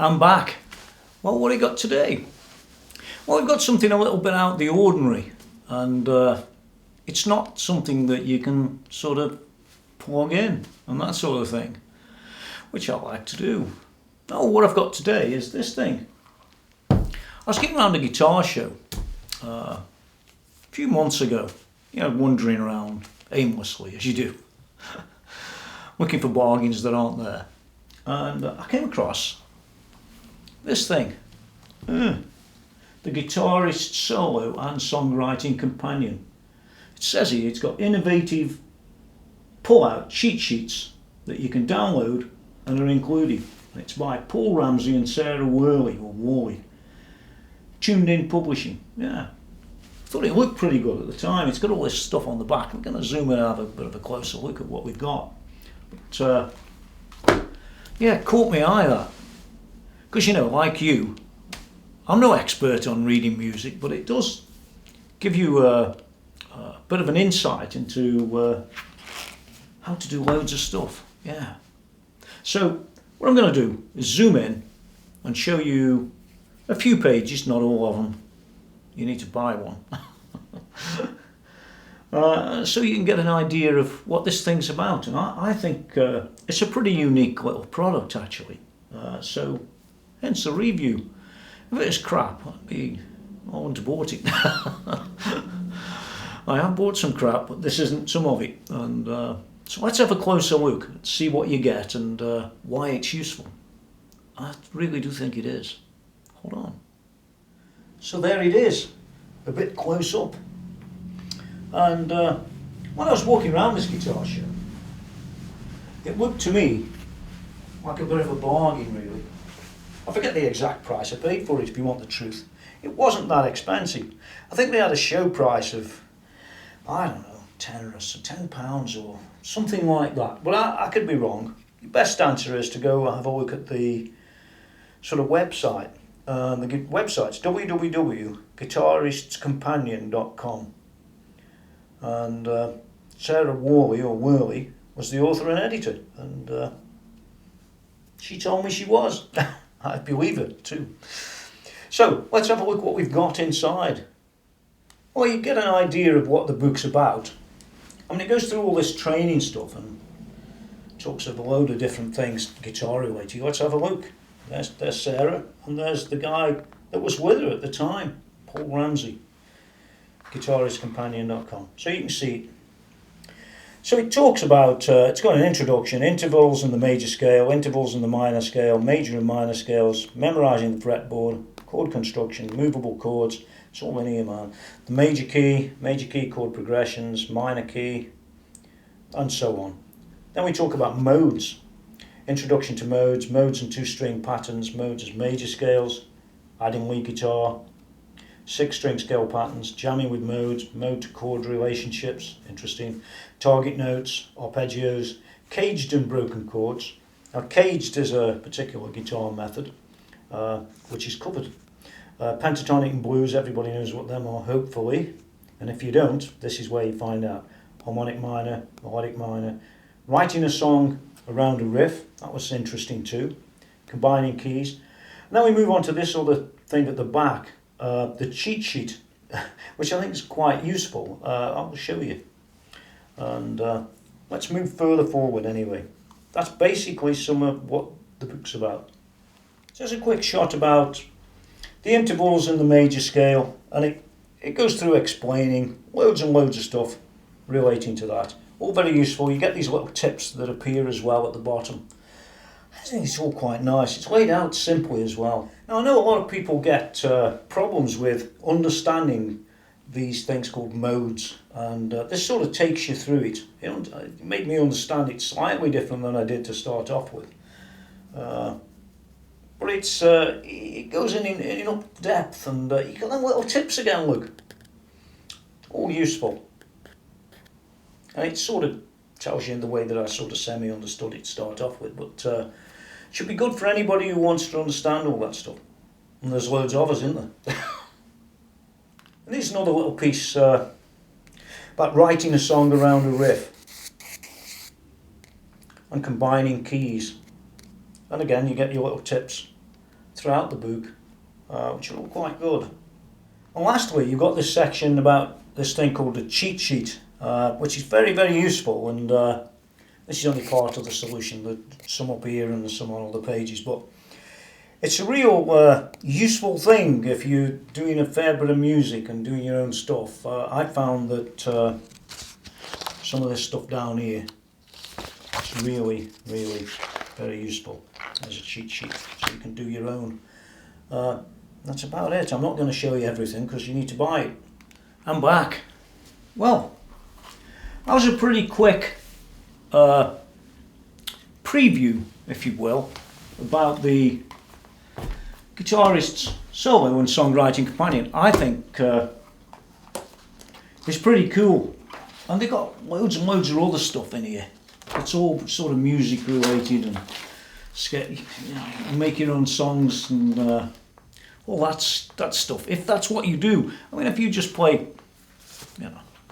I'm back. Well, what have you got today? Well, we've got something a little bit out of the ordinary, and it's not something that you can sort of plug in and that sort of thing, which I like to do. Oh, what I've got today is this thing. I was getting around a guitar show a few months ago, wandering around aimlessly, as you do, looking for bargains that aren't there. And I came across this thing, the Guitarist Solo and Songwriting Companion. It says here it's got innovative pull-out cheat sheets that you can download and are included. It's by Paul Ramsay and Sarah Worley, or Worley. Tuned In Publishing. Yeah, thought it looked pretty good at the time. It's got all this stuff on the back. I'm going to zoom in and have a bit of a closer look at what we've got. But yeah, it caught my eye, that. Because, like you, I'm no expert on reading music, but it does give you a bit of an insight into how to do loads of stuff. Yeah. So what I'm going to do is zoom in and show you a few pages, not all of them. You need to buy one. So you can get an idea of what this thing's about. And I think it's a pretty unique little product, actually. So hence the review. If it's crap, I wouldn't have bought it. I have bought some crap, but this isn't some of it. And so let's have a closer look and see what you get and why it's useful. I really do think it is. Hold on. So there it is, a bit close up. And when I was walking around this guitar show, it looked to me like a bit of a bargain, really. I forget the exact price I paid for it, if you want the truth. It wasn't that expensive. I think they had a show price of, I don't know, £10 or something like that. But I could be wrong. The best answer is to go have a look at the sort of website. The website's www.guitaristscompanion.com. And Sarah Worley, or Worley, was the author and editor. And she told me she was. I believe it too. So let's have a look what we've got inside. Well, you get an idea of what the book's about. I mean, it goes through all this training stuff and talks of a load of different things guitar related. Let's have a look. There's Sarah, and there's the guy that was with her at the time, Paul Ramsay. Guitaristcompanion.com. So you can see it. So it talks about, it's got an introduction, intervals in the major scale, intervals in the minor scale, major and minor scales, memorising the fretboard, chord construction, movable chords, it's all in here, man. The major key chord progressions, minor key, and so on. Then we talk about modes, introduction to modes, modes and two-string patterns, modes as major scales, adding lead guitar, 6-string scale patterns, jamming with modes, mode to chord relationships, interesting, target notes, arpeggios, caged and broken chords. Now caged is a particular guitar method which is covered. Pentatonic and blues, everybody knows what them are, hopefully, and if you don't, this is where you find out. Harmonic minor, melodic minor, writing a song around a riff, that was interesting too, combining keys. And then we move on to this other thing at the back, the cheat sheet, which I think is quite useful. I'll show you. And let's move further forward anyway. That's basically some of what the book's about. So there's a quick shot about the intervals in the major scale, and it goes through explaining loads and loads of stuff relating to that. All very useful. You get these little tips that appear as well at the bottom. I think it's all quite nice. It's laid out simply as well. Now I know a lot of people get problems with understanding these things called modes, and this sort of takes you through it. It made me understand it slightly different than I did to start off with. But it goes in up depth, and you got them little tips again, look. All useful. And it sort of tells you in the way that I sort of semi-understood it to start off with, but should be good for anybody who wants to understand all that stuff. And there's loads of us, isn't there? And here's another little piece about writing a song around a riff and combining keys. And again, you get your little tips throughout the book, which are all quite good. And lastly, you've got this section about this thing called the cheat sheet, which is very, very useful, and this is only part of the solution. There's some up here and there's some on other pages, but it's a real useful thing if you're doing a fair bit of music and doing your own stuff. I found that some of this stuff down here is really, really very useful as a cheat sheet, so you can do your own. That's about it. I'm not going to show you everything because you need to buy it. I'm back. Well, that was a pretty quick preview, if you will, about the Guitarist's solo and songwriting companion. I think it's pretty cool, and they've got loads and loads of other stuff in here. It's all sort of music related and make your own songs and all that stuff. If that's what you do, I mean, if you just play,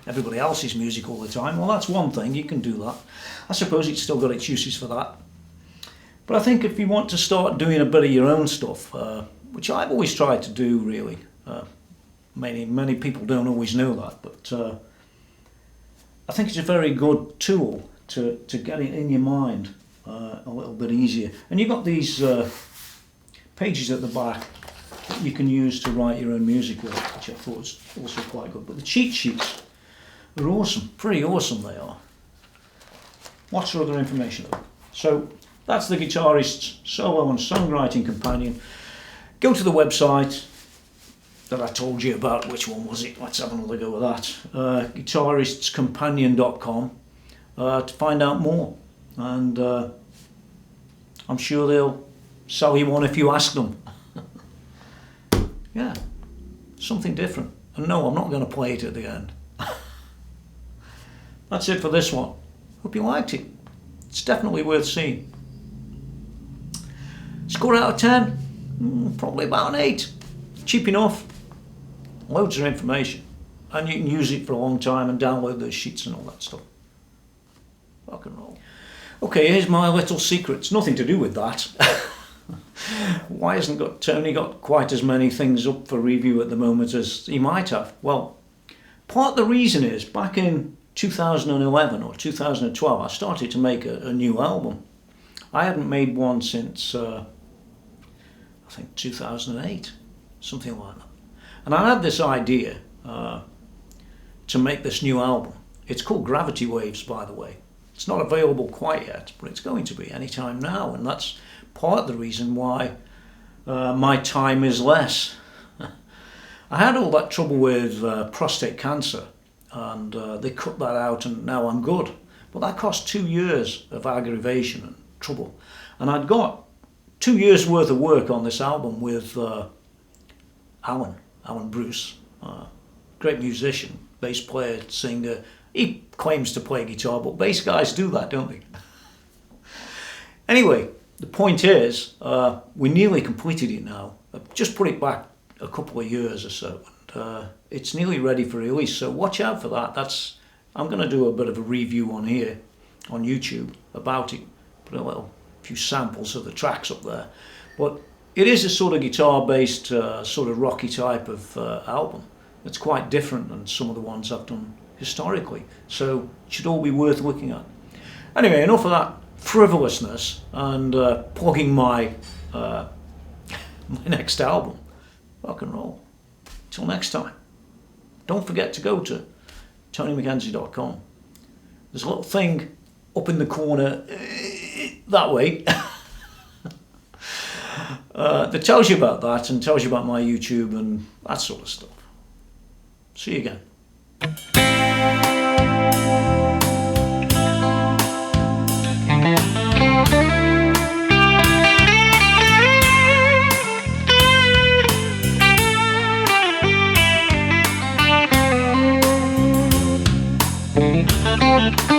everybody else's music all the time, well, that's one thing. You can do that. I suppose it's still got its uses for that. But I think if you want to start doing a bit of your own stuff, which I've always tried to do, really, many people don't always know that, but I think it's a very good tool to get it in your mind a little bit easier. And you've got these pages at the back that you can use to write your own music with, which I thought was also quite good. But the cheat sheets are awesome, pretty awesome they are. Lots of other information. So that's the Guitarist's solo and songwriting companion. Go to the website that I told you about. Which one was it? Let's have another go with that. guitaristscompanion.com to find out more. And I'm sure they'll sell you one if you ask them. Yeah, something different. And no, I'm not going to play it at the end. That's it for this one. Hope you liked it. It's definitely worth seeing. Score out of 10? Probably about an 8. Cheap enough. Loads of information. And you can use it for a long time and download those sheets and all that stuff. Rock and roll. Okay, here's my little secret. It's nothing to do with that. Why hasn't Tony got quite as many things up for review at the moment as he might have? Well, part of the reason is back in 2011 or 2012 I started to make a new album. I hadn't made one since I think 2008, something like that. And I had this idea to make this new album. It's called Gravity Waves, by the way. It's not available quite yet, but it's going to be anytime now, and that's part of the reason why my time is less. I had all that trouble with prostate cancer, and they cut that out, and now I'm good. But that cost 2 years of aggravation and trouble. And I'd got 2 years worth of work on this album with Alan Bruce, great musician, bass player, singer. He claims to play guitar, but bass guys do that, don't they? Anyway, the point is, we nearly completed it now. I've just put it back a couple of years or so, and it's nearly ready for release, so watch out for that. I'm going to do a bit of a review on here, on YouTube, about it. Put a few samples of the tracks up there. But it is a sort of guitar-based, sort of rocky type of album. It's quite different than some of the ones I've done historically, so it should all be worth looking at. Anyway, enough of that frivolousness and plugging my my next album. Rock and roll. Till next time. Don't forget to go to TonyMckenzie.com. There's a little thing up in the corner that way that tells you about that and tells you about my YouTube and that sort of stuff. See you again. Thank you.